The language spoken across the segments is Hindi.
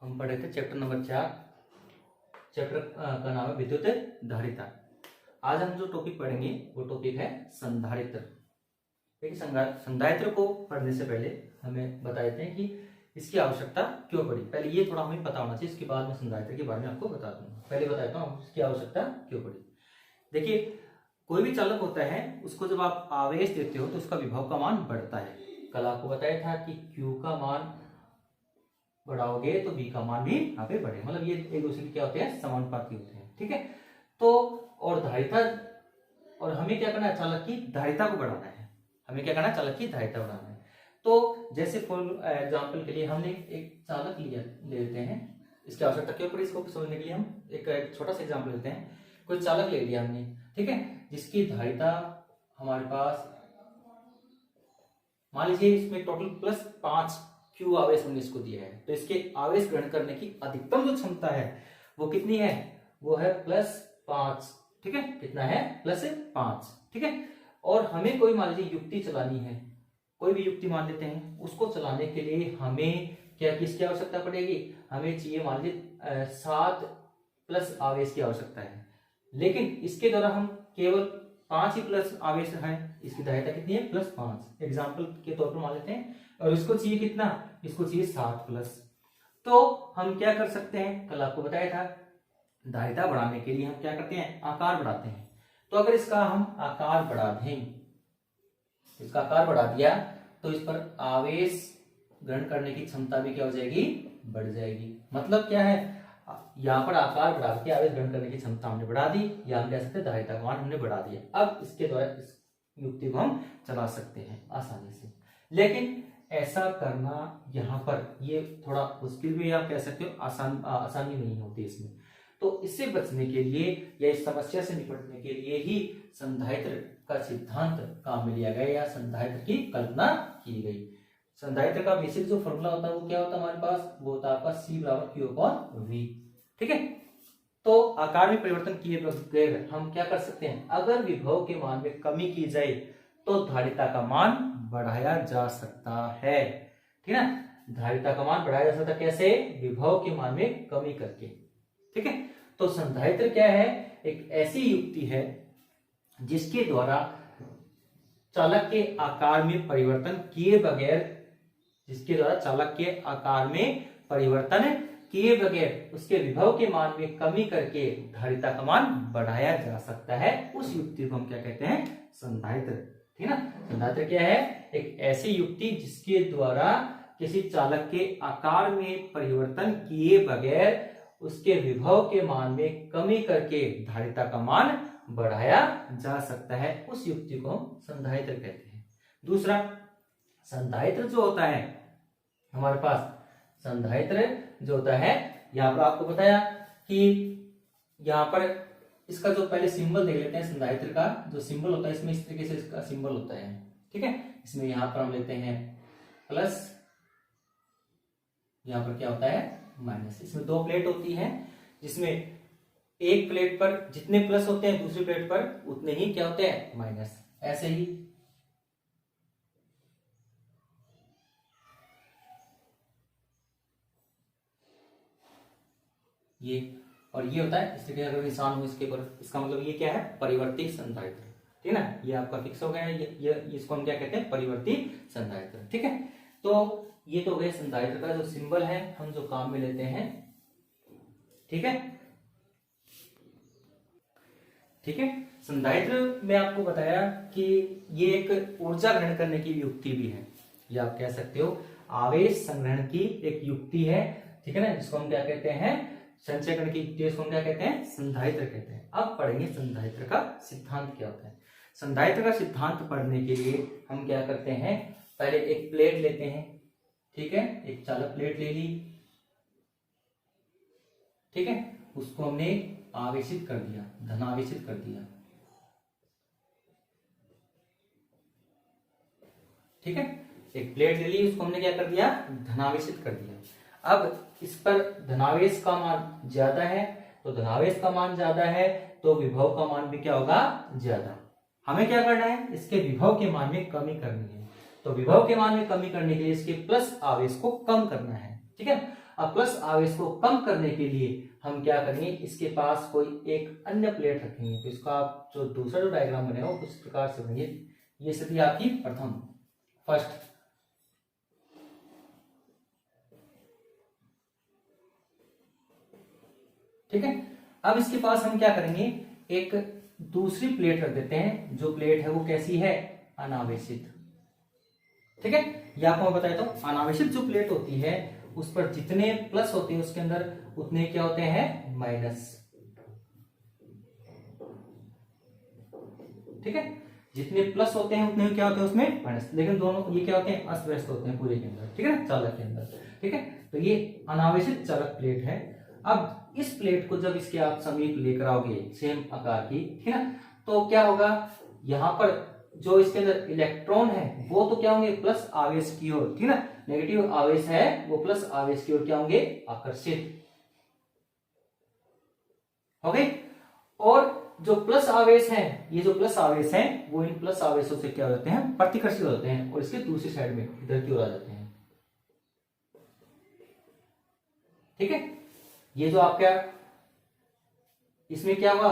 हम पढ़े थे चैप्टर नंबर 4। चैप्टर का नाम है विद्युत धारिता। आज हम जो टॉपिक पढ़ेंगे वो टॉपिक है संधारित्र। देखिए, संधारित्र को पढ़ने से पहले हमें बता देते हैं कि इसकी आवश्यकता क्यों पड़ी। पहले ये थोड़ा हमें पता होना चाहिए, इसके बाद मैं संधारित्र के बारे में आपको बता दूंगा। पहले बता देता हूँ इसकी आवश्यकता क्यों पड़ी। देखिए, कोई भी चालक होता है, उसको जब आप आवेश देते हो तो उसका विभव का मान बढ़ता है। कल आपको बताया था कि Q का मान बढ़ाओगे तो V का मान भी यहाँ पे बढ़े, मतलब ये एक दूसरे के क्या होते हैं, समानुपाती होते हैं। ठीक है, तो और धारिता, और हमें क्या करना है, चालक की धारिता को बढ़ाना है। हमें क्या करना है, चालक की धारिता बढ़ाना है। तो जैसे फॉर एग्जांपल के लिए हमने एक चालक ले लेते हैं। इसकी आवश्यकता क्यों पड़ी, इसको समझने के लिए हम एक छोटा सा एग्जाम्पल लेते हैं। कोई चालक ले लिया हमने, ठीक है, जिसकी धारिता हमारे पास, मान लीजिए इसमें टोटल +5 Q आवेश हमने इसको दिया है, तो इसके आवेश ग्रहण करने की अधिकतम जो क्षमता है वो कितनी है, वो है +5। ठीक है, कितना है, +5। ठीक है, और हमें कोई मान लीजिए युक्ति चलानी है, कोई भी युक्ति मान लेते हैं, उसको चलाने के लिए हमें क्या किसकी आवश्यकता पड़ेगी, हमें चाहिए मान लीजिए 7+ आवेश की आवश्यकता है। लेकिन इसके द्वारा हम केवल 5 ही प्लस आवेश है, इसकी धारिता कितनी है, +5 एग्जाम्पल के तौर पर मान लेते हैं। और इसको चाहिए कितना, इसको चाहिए 7+। तो हम क्या कर सकते हैं, कल आपको बताया था, धारिता बढ़ाने के लिए हम क्या करते हैं, आकार बढ़ाते हैं। तो अगर इसका हम आकार बढ़ा दें, इसका आकार बढ़ा दिया तो इस पर आवेश ग्रहण करने की क्षमता भी क्या हो जाएगी, बढ़ जाएगी। मतलब क्या है, यहाँ पर आकार बढ़ा के आवेश ग्रहण करने की क्षमता हमने बढ़ा दी, या हम कह सकते हैं धारिता का मान हमने बढ़ा दिया। अब इसके द्वारा इस युक्ति को हम चला सकते हैं आसानी से। लेकिन ऐसा करना यहाँ पर ये थोड़ा मुश्किल भी आप कह सकते हो, आसानी नहीं होती इसमें। तो इससे बचने के लिए या इस समस्या से निपटने के लिए ही संधारित्र का सिद्धांत काम में लिया गया, या संधारित्र की कल्पना की गई। संधारित्र का बेसिक जो फॉर्मूला होता है वो क्या होता है हमारे पास, वो होता है आपका C = Q/V। ठीक है, तो आकार में परिवर्तन किए बगैर हम क्या कर सकते हैं, अगर विभव के मान में कमी की जाए तो धारिता का मान बढ़ाया जा सकता है। ठीक है ना, धारिता का मान बढ़ाया जा सकता है कैसे, विभव के मान में कमी करके। ठीक है, तो संधारित्र क्या है, एक ऐसी युक्ति है जिसके द्वारा चालक के आकार में परिवर्तन किए बगैर, जिसके द्वारा चालक के आकार में परिवर्तन किए बगैर उसके विभव के मान में कमी करके धारिता का मान बढ़ाया जा सकता है। उस युक्ति को हम क्या कहते हैं, संधारित्र। ठीक है ना, संधारित्र क्या है, एक ऐसी युक्ति जिसके द्वारा किसी चालक के आकार में परिवर्तन किए बगैर उसके विभव के मान में कमी करके धारिता का मान बढ़ाया जा सकता है। उस युक्ति को हम संधारित्र कहते हैं। दूसरा, संधारित्र जो होता है हमारे पास, संधारित्र जो होता है, यहाँ पर आपको बताया कि यहाँ पर इसका जो पहले सिंबल देख लेते हैं, संधारित्र का जो सिंबल होता है, इसमें इस तरीके से इसका सिंबल होता है। ठीक है, इसमें यहाँ पर हम लेते हैं प्लस, यहाँ पर क्या होता है, माइनस। इसमें 2 प्लेट होती है, जिसमें एक प्लेट पर जितने प्लस होते हैं दूसरी प्लेट पर उतने ही क्या होते हैं, माइनस। ऐसे ही ये, और ये होता है, इस तरीके अगर निशान हो इसके ऊपर, इसका मतलब ये क्या है, परिवर्ती संधारित्र। ठीक है ना, ये आपका फिक्स हो गया है, ये इसको हम क्या कहते हैं, परिवर्ती संधारित्र। ठीक है, तो ये तो हो गया संधारित्र का जो सिंबल है, हम जो काम में लेते हैं। ठीक है, ठीक है, संधारित्र में आपको बताया कि ये एक ऊर्जा ग्रहण करने की युक्ति भी है, या आप कह सकते हो आवेश संग्रहण की एक युक्ति है। ठीक है ना, जिसको हम क्या कहते हैं, संचय करने की युक्ति, इसको हम क्या कहते हैं, संधारित्र कहते हैं। अब पढ़ेंगे संधारित्र का सिद्धांत क्या होता है। संधारित्र का सिद्धांत पढ़ने के लिए हम क्या करते हैं, पहले एक प्लेट लेते हैं। ठीक है, एक चालक प्लेट ले ली। ठीक है, उसको हमने आवेशित कर दिया, धनावेशित कर दिया। ठीक है, एक प्लेट ले ली, उसको हमने क्या कर दिया, धनावेशित कर दिया। अब इस पर धनावेश का मान ज्यादा है, तो धनावेश का मान ज्यादा है तो विभव का मान भी क्या होगा, ज्यादा। हमें क्या करना है, इसके विभव के मान में कमी करनी है। तो विभव के मान में कमी करने के लिए इसके प्लस आवेश को कम करना है। ठीक है, अब प्लस आवेश को कम करने के लिए हम क्या करेंगे, इसके पास कोई एक अन्य प्लेट रखेंगे। तो इसका आप जो दूसरा जो डायग्राम बनेगा वो किस प्रकार से बनेगी, ये स्थिति आपकी प्रथम फर्स्ट। ठीक है, अब इसके पास हम क्या करेंगे, एक दूसरी प्लेट रख देते हैं। जो प्लेट है वो कैसी है, अनावेशित। ठीक है, ये आपको मैं बताया तो अनावेशित जो प्लेट होती है उस पर जितने प्लस होते हैं उसके अंदर उतने क्या होते हैं, माइनस। ठीक है, जितने प्लस होते हैं उतने क्या होते हैं उसमें माइनस, लेकिन दोनों ये क्या होते हैं, अस्त व्यस्त होते हैं पूरे के अंदर। ठीक है ना, चालक के अंदर। ठीक है, तो ये अनावेशित चालक प्लेट है। अब इस प्लेट को जब इसके आप समीप लेकर आओगे सेम आकार की, ठीक है ना, तो क्या होगा, यहां पर जो इसके अंदर इलेक्ट्रॉन है वो तो क्या होंगे, प्लस आवेश की ओर, ठीक है ना, नेगेटिव आवेश है वो प्लस आवेश की ओर क्या होंगे, आकर्षित हो गए। और जो प्लस आवेश है, ये जो प्लस आवेश है वो इन प्लस आवेशों से क्या हो जाते हैं, प्रतिकर्षित हो जाते हैं और इसके दूसरी साइड में इधर की ओर आ जाते हैं। ठीक है, ये जो आपका इसमें क्या हुआ,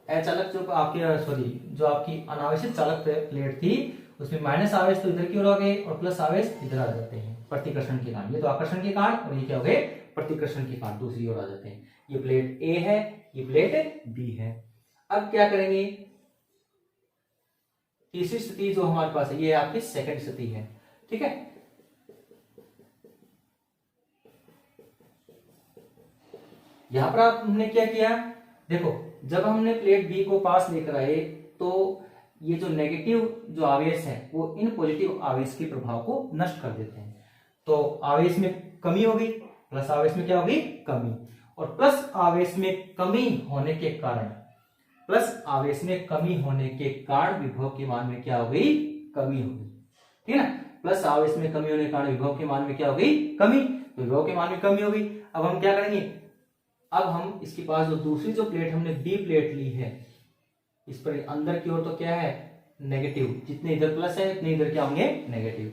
अचालक जो आपकी सॉरी जो आपकी अनावेशित चालक प्लेट थी उसमें माइनस आवेश तो इधर की ओर आ गए और प्लस आवेश इधर आ जाते हैं प्रतिकर्षण के कारण। ये तो आकर्षण के कारण और ये क्या हो गए, प्रतिकर्षण के कारण दूसरी ओर आ जाते हैं। ये प्लेट ए है, ये प्लेट बी है। अब क्या करेंगे, तीसरी स्थिति जो हमारे पास है ये आपकी सेकंड स्थिति है। ठीक है, यहां पर आपने क्या किया, देखो जब हमने प्लेट बी को पास लेकर आए तो ये जो नेगेटिव जो आवेश है वो इन पॉजिटिव आवेश के प्रभाव को नष्ट कर देते हैं। तो आवेश में कमी हो गई, प्लस आवेश में क्या हो गई, कमी। और प्लस आवेश में कमी होने के कारण, प्लस आवेश में कमी होने के कारण विभव के मान में क्या हो गई, कमी हो गई। ठीक है ना, प्लस आवेश में कमी होने के कारण विभव के मान में क्या हो गई, कमी। तो विभव के मान में कमी हो गई। अब हम क्या करेंगे, अब हम इसके पास जो दूसरी जो प्लेट हमने बी प्लेट ली है, इस पर अंदर की ओर तो क्या है, नेगेटिव। जितने इधर प्लस है उतने इधर क्या होंगे, नेगेटिव।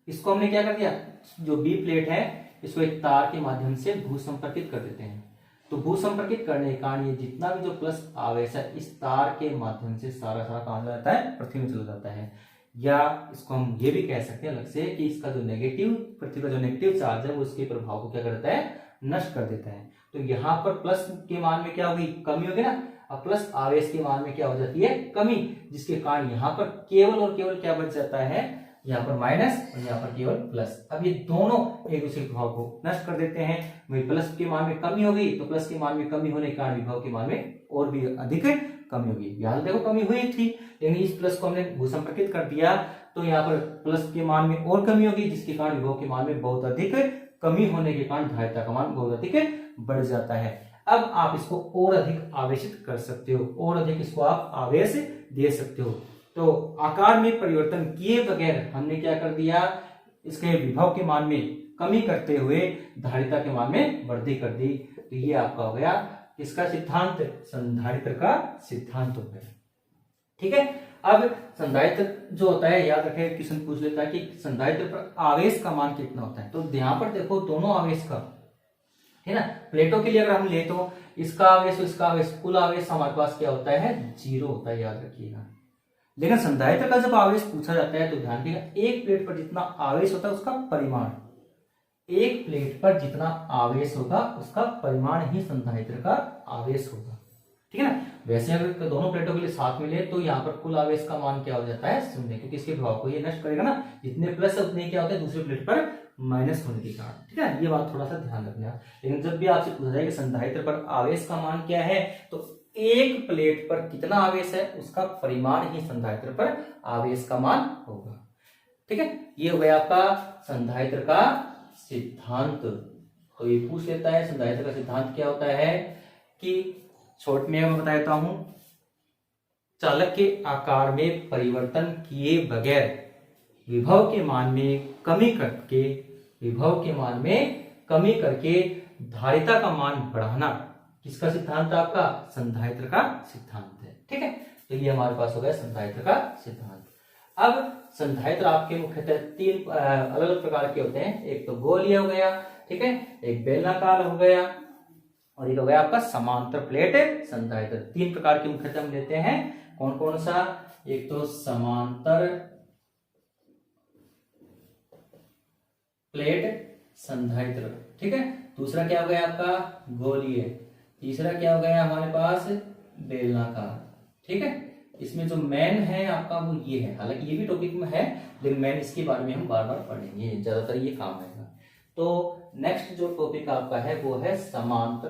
इसको हमने क्या कर दिया, जो बी प्लेट है इसको एक तार के माध्यम से भू संपर्कित कर देते हैं। तो भू संपर्कित करने के कारण ये जितना भी जो प्लस आवेश है इस तार के माध्यम से सारा कहां चला जाता है, पृथ्वी में चला जाता है। या इसको हम ये भी कह सकते हैं अलग से कि इसका जो नेगेटिव, पृथ्वी का जो नेगेटिव चार्ज है वो इसके प्रभाव को क्या करता है, नष्ट कर देता है। तो यहाँ पर प्लस के मान में क्या होगी, कमी होगी ना। अब प्लस आवेश के मान में क्या हो जाती है, कमी, जिसके कारण यहाँ पर केवल और केवल क्या बच जाता है, यहाँ पर माइनस और यहाँ पर केवल प्लस। अब ये दोनों एक दूसरे प्रभाव को नष्ट कर देते हैं। वही प्लस के मान में कमी होगी तो प्लस के मान में कमी होने के कारण विभव के मान में और भी अधिक कमी होगी। यहाँ देखो कमी हुई थी, लेकिन इस प्लस को हमने भू संपर्कित कर दिया तो यहाँ पर प्लस के मान में और कमी होगी, जिसके कारण विभव के मान में बहुत अधिक कमी होने के कारण धारिता का मान बहुत अधिक बढ़ जाता है। अब आप इसको और अधिक आवेशित कर सकते हो, और अधिक इसको आप आवेश दे सकते हो। तो आकार में परिवर्तन किए बगैर हमने क्या कर दिया, इसके विभव के मान में कमी करते हुए धारिता के मान में वृद्धि कर दी। तो ये आपका हो गया इसका सिद्धांत, संधारित्र का सिद्धांत हो गया। ठीक है, अब संधारित्र जो होता है, याद रखें क्वेश्चन पूछ लेता है कि संधारित्र पर आवेश का मान कितना होता है। तो यहाँ पर देखो दोनों आवेश का है ना, प्लेटों के लिए अगर हम ले तो इसका आवेश और इसका आवेश, कुल आवेश हमारे पास क्या होता है, 0 होता है, याद रखिएगा। लेकिन संधारित्र का जब आवेश पूछा जाता है तो ध्यान रखिएगा, एक प्लेट पर जितना आवेश होता है उसका परिमाण, एक प्लेट पर जितना आवेश होगा उसका परिमाण ही संधारित्र का आवेश होगा। ठीक है ना, वैसे अगर दोनों प्लेटों के लिए साथ मिले तो यहाँ पर कुल आवेश का मान क्या हो जाता है, 0, क्योंकि इसके प्रभाव को ये नष्ट करेगा ना। जितने प्लस है उतने क्या होते हैं दूसरे प्लेट पर माइनस होने के कारण। ठीक है, ये बात थोड़ा सा ध्यान रखना। लेकिन जब भी आपसे पूछा जाए कि संधारित्र पर आवेश का मान क्या है, तो एक प्लेट पर कितना आवेश है उसका परिमाण ही संधारित्र पर आवेश का मान होगा। ठीक है, ये हो गया आपका संधारित्र का सिद्धांत। तो ये पूछ लेता है संधारित्र का सिद्धांत क्या होता है, कि शॉर्ट में मैं बता देता हूं, चालक के आकार में परिवर्तन किए बगैर विभव के मान में कमी करके, विभव के मान में कमी करके धारिता का मान बढ़ाना, किसका सिद्धांत आपका, संधारित्र का सिद्धांत है। ठीक है, तो ये हमारे पास हो गया संधारित्र का सिद्धांत। अब संधारित्र आपके मुख्यतः तीन अलग अलग प्रकार के होते हैं। एक तो गोलीय हो गया, ठीक है, एक बेलनाकार हो गया, और एक हो गया आपका समांतर प्लेट संधारित्र। तीन प्रकार के मुख्यतः हम लेते हैं। कौन कौन सा? एक तो समांतर प्लेट संधारित्र, ठीक है। दूसरा क्या हो गया आपका? गोलीय। तीसरा क्या हो गया हमारे पास? बेलनाकार, ठीक है। इसमें जो मेन है आपका वो ये है, हालांकि ये भी टॉपिक में है लेकिन मेन इसके बारे में हम बार बार पढ़ेंगे, ज्यादातर ये काम आएगा। तो नेक्स्ट जो टॉपिक आपका है वो है समांतर